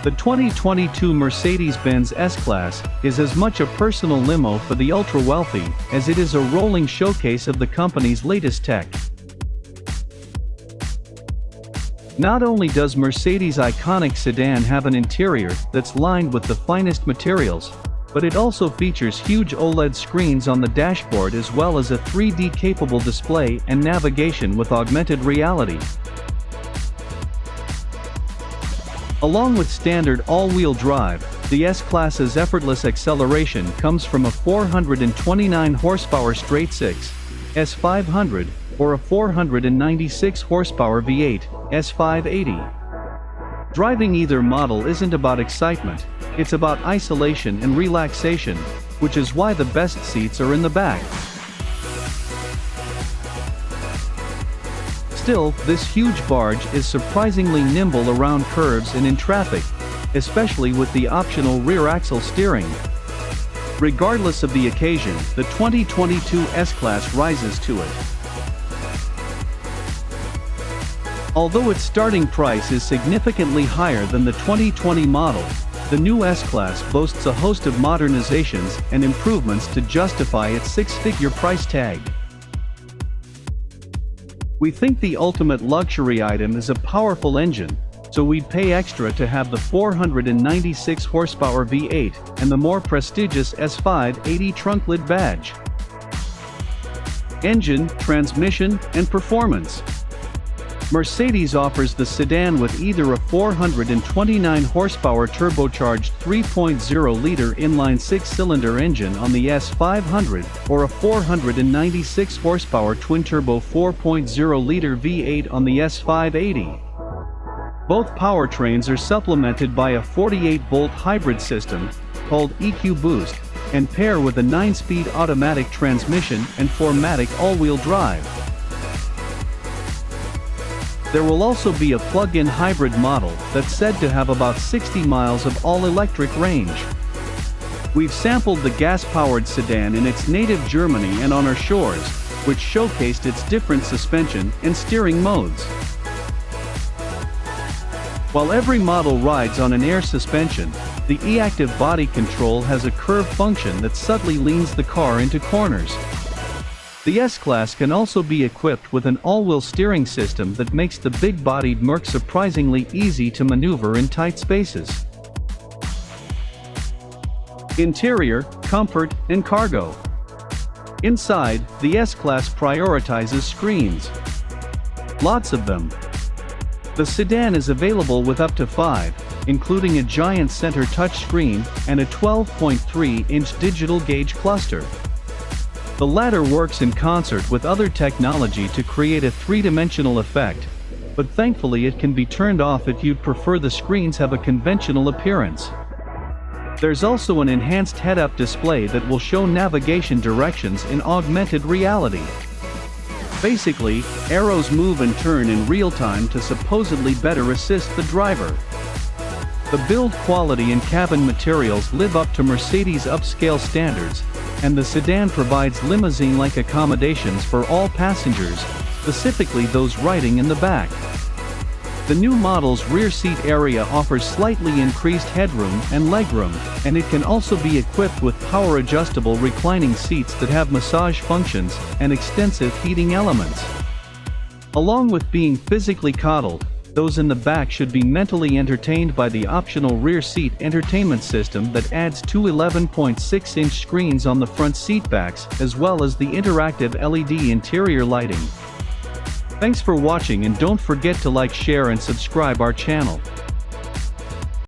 The 2022 Mercedes-Benz S-class is as much a personal limo for the ultra-wealthy as it is a rolling showcase of the company's latest tech. Not only does Mercedes' iconic sedan have an interior that's lined with the finest materials, but it also features huge OLED screens on the dashboard as well as a 3D-capable display and navigation with augmented reality. Along with standard all-wheel drive, the S-Class's effortless acceleration comes from a 429 horsepower straight-six S500 or a 496 horsepower V8 S580. Driving either model isn't about excitement, it's about isolation and relaxation, which is why the best seats are in the back. Still, this huge barge is surprisingly nimble around curves and in traffic, especially with the optional rear axle steering. Regardless of the occasion, the 2022 S-Class rises to it. Although its starting price is significantly higher than the 2020 model, the new S-Class boasts a host of modernizations and improvements to justify its six-figure price tag. We think the ultimate luxury item is a powerful engine, so we'd pay extra to have the 496 horsepower V8 and the more prestigious S580 trunk-lid badge. Engine, transmission, and performance. Mercedes offers the sedan with either a 429 horsepower turbocharged 3.0-liter inline six-cylinder engine on the S500 or a 496 horsepower twin-turbo 4.0-liter V8 on the S580. Both powertrains are supplemented by a 48-volt hybrid system called EQ Boost and pair with a 9-speed automatic transmission and 4MATIC all-wheel drive. There will also be a plug-in hybrid model that's said to have about 60 miles of all-electric range. We've sampled the gas-powered sedan in its native Germany and on our shores, which showcased its different suspension and steering modes. While every model rides on an air suspension, the e-active body control has a curve function that subtly leans the car into corners. The S-Class can also be equipped with an all-wheel steering system that makes the big-bodied Merc surprisingly easy to maneuver in tight spaces. Interior, comfort, and cargo. Inside, the S-Class prioritizes screens. Lots of them. The sedan is available with up to 5, including a giant center touchscreen and a 12.3-inch digital gauge cluster. The latter works in concert with other technology to create a three-dimensional effect, but thankfully it can be turned off if you'd prefer the screens have a conventional appearance. There's also an enhanced head-up display that will show navigation directions in augmented reality. Basically, arrows move and turn in real time to supposedly better assist the driver. The build quality and cabin materials live up to Mercedes' upscale standards, and the sedan provides limousine-like accommodations for all passengers, specifically those riding in the back. The new model's rear seat area offers slightly increased headroom and legroom, and it can also be equipped with power-adjustable reclining seats that have massage functions and extensive heating elements. Along with being physically coddled, those in the back should be mentally entertained by the optional rear seat entertainment system that adds two 11.6-inch screens on the front seat backs as well as the interactive LED interior lighting. Thanks for watching and don't forget to like, share and subscribe our channel.